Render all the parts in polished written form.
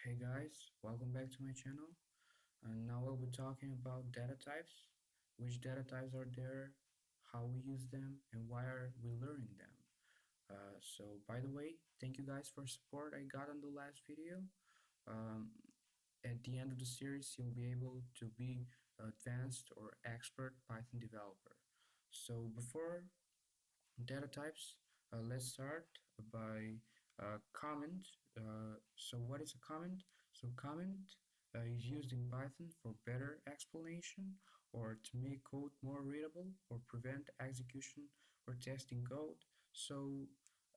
Hey guys, welcome back to my channel. And now we'll be talking about data types, which data types are there, how we use them, and why are we learning them. So by the way, thank you guys for support I got on the last video. Um, at the end of the series, you'll be able to be advanced or expert Python developer. So before data types, let's start by comment. So what is a comment? So comment is used in Python for better explanation or to make code more readable or prevent execution or testing code. So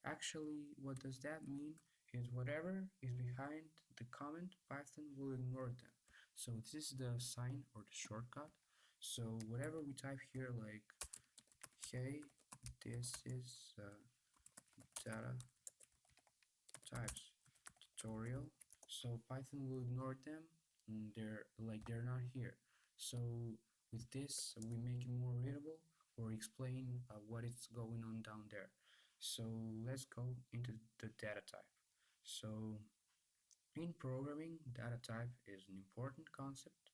actually what does that mean is whatever is behind the comment, Python will ignore them. So this is the sign or the shortcut. So whatever we type here, like hey, this is data types tutorial. So Python will ignore them. They're not here. So with this, we make it more readable or explain what is going on down there. So let's go into the data type. So in programming, data type is an important concept,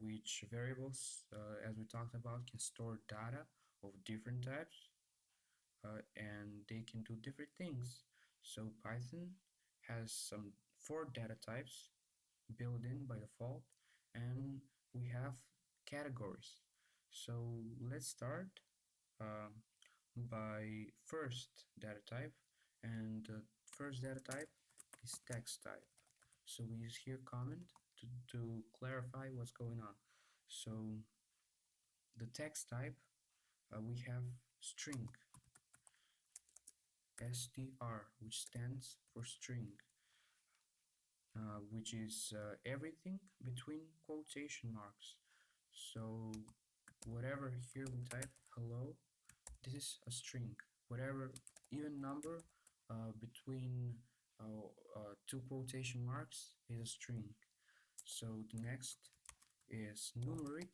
which variables, as we talked about, can store data of different types and they can do different things. So Python has some 4 data types built in by default, and we have categories. So let's start uh, by first data type, and the first data type is text type. So we use here comment to clarify what's going on. So the text type, we have string, str, which stands for string, which is everything between quotation marks. So whatever here we type hello, this is a string. Whatever even number between 2 quotation marks is a string. So the next is numeric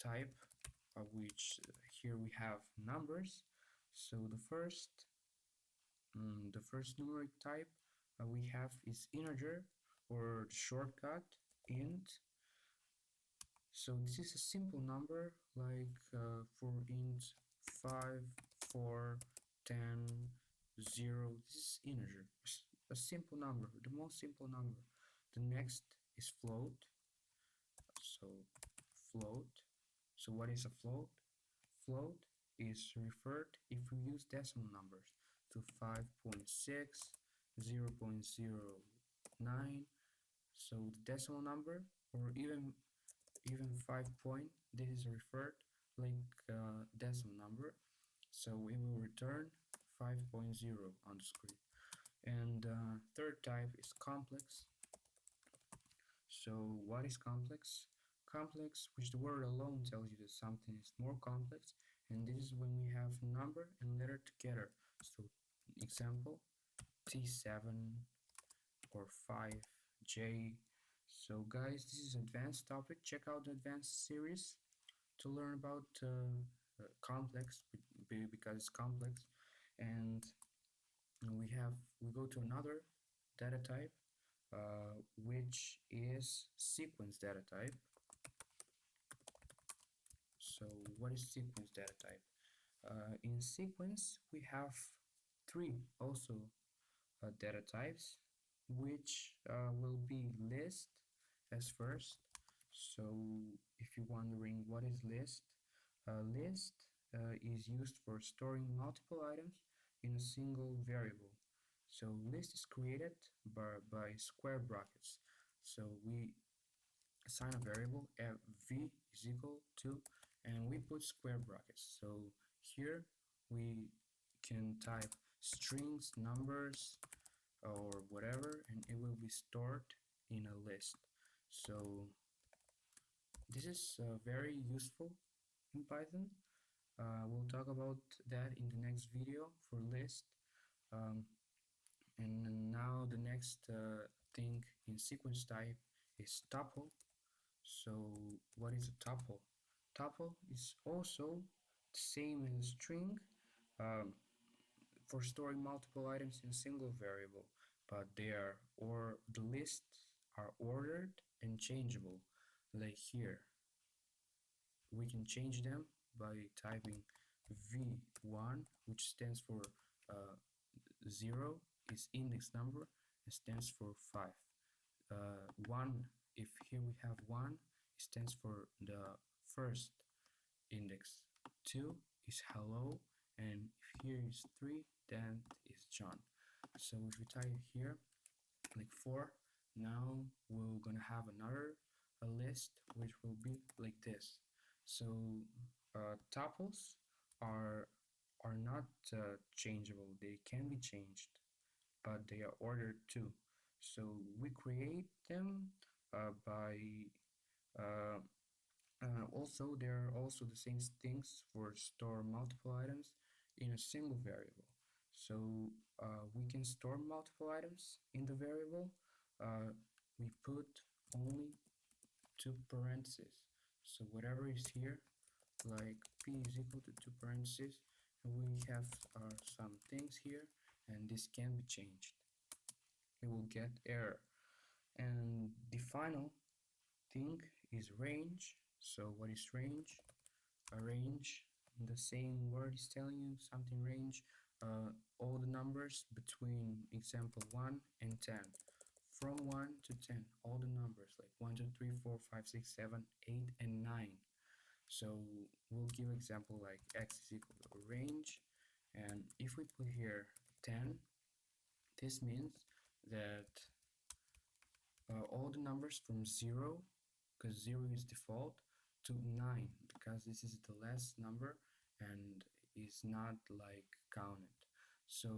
type, which here we have numbers. So the first numeric type we have is integer or shortcut int. So this is a simple number like for int 5, 4, 10, 0. This is integer, a simple number, the most simple number. The next is float. So float. So what is a float? Float is referred if we use decimal numbers to 5.6, 0.09. So the decimal number, or even 5 point, this is referred like decimal number. So it will return 5.0 on the screen. And third type is complex. So what is complex? Complex, which the word alone tells you that something is more complex, and this is when we have number and letter together. So example, T7 or 5J. So guys, this is advanced topic. Check out the advanced series to learn about complex, because it's complex. And we go to another data type, which is sequence data type. So what is sequence data type? In sequence, we have 3 data types, which will be list as first. So if you're wondering what is list, list is used for storing multiple items in a single variable. So list is created by square brackets. So we assign a variable v is equal to, and we put square brackets. So here we can type strings, numbers, or whatever, and it will be stored in a list. So this is very useful in Python. We'll talk about that in the next video for list. Um, and now the next thing in sequence type is tuple. So what is a tuple? Tuple is also the same as a string, um, for storing multiple items in a single variable. but they are, or the lists are ordered and changeable. Like here, we can change them by typing v1, which stands for 0 is index number and stands for 5. 1, if here we have 1, it stands for the first index. 2 is hello, and if here is 3, then is John. So if we type here like 4, now we're gonna have another list which will be like this. So tuples are not changeable. They can be changed, but they are ordered too. So we create them by uh, also, there are also the same things for store multiple items in a single variable. So we can store multiple items in the variable. We put only two parentheses. So whatever is here, like p is equal to two parentheses, and we have some things here, and this can be changed. We will get error. And the final thing is range. So what is range? A range, the same word is telling you something. Range all the numbers between example 1 and 10, from 1 to 10, all the numbers like 1 2 3 4 5 6 7 8 and 9. So we'll give example like x is equal to range, and if we put here 10, this means that all the numbers from 0, because 0 is default, to 9, because this is the last number and is not like counted. So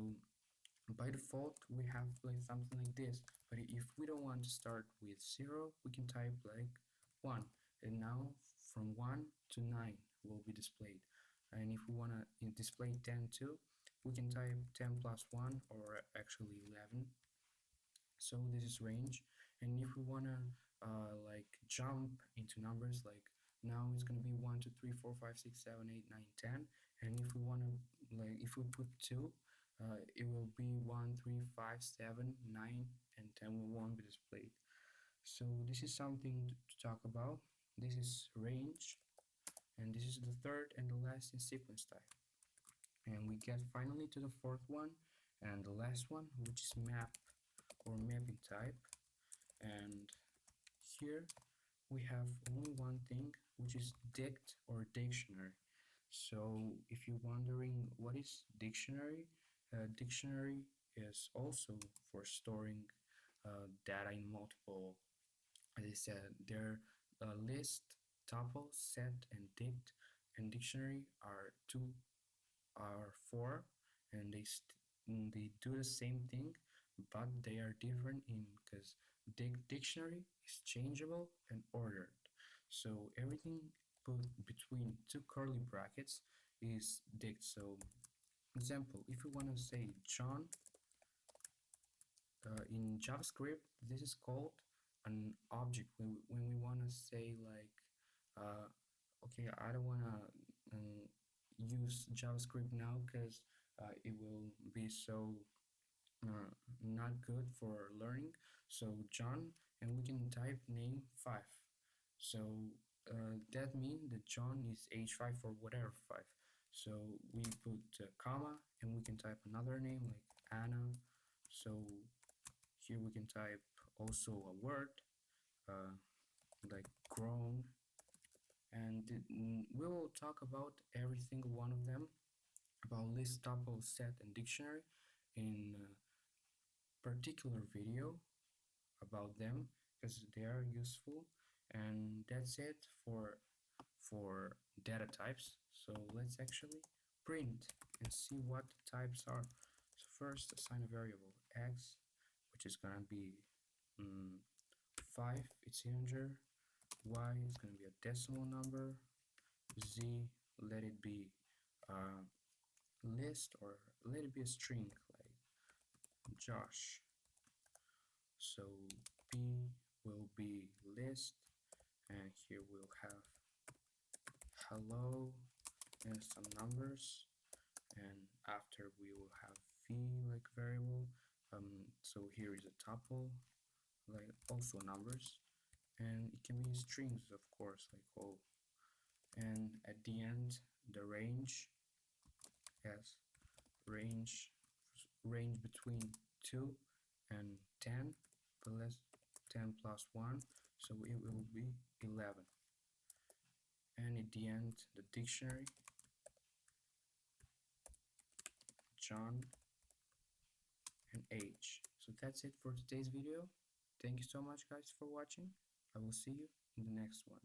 by default we have like something like this, but if we don't want to start with 0, we can type like 1, and now from 1 to 9 will be displayed. And if we want to display 10 too, we can type 10 plus 1, or actually 11. So this is range. And if we want to like jump into numbers, like now it's going to be 1 2 3 4 5 6 7 8 9 10, and if we want to, like if we put 2, it will be 1 3 5 7 9 and 10 won't be displayed. So this is something to talk about. This is range, and this is the third and the last in sequence type. And we get finally to the fourth one and the last one, which is map or mapping type. And here we have only one thing, which is dict or dictionary. So if you're wondering what is dictionary, dictionary is also for storing data in multiple, as I said, there list, tuple, set, and dict, and dictionary are four, and they do the same thing, but they are different in because dictionary is changeable and ordered. So everything put between two curly brackets is dict. So example, if you want to say John in JavaScript, this is called an object. When we want to say like, okay, I don't want to use JavaScript now because it will be so not good for learning. So John, and we can type name 5. So that means that John is age 5 or whatever 5. So we put a comma, and we can type another name like Anna. So here we can type also a word like grown, and we will talk about every single one of them, about list, tuple, set, and dictionary in a particular video about them, because they are useful. And that's it for data types. So let's actually print and see what the types are. So first, assign a variable x, which is gonna be 5, it's integer. Y is gonna be a decimal number. Z, let it be a list, or let it be a string like Josh. So P will be list, and here we'll have hello and some numbers, and after we will have v like variable, So here is a tuple, like also numbers, and it can be strings, of course, like all. And at the end, the range has range between 2 and 10, but let's 10 plus 1, so it will be 11. And at the end, the dictionary, John and age. So that's it for today's video. Thank you so much guys for watching. I will see you in the next one.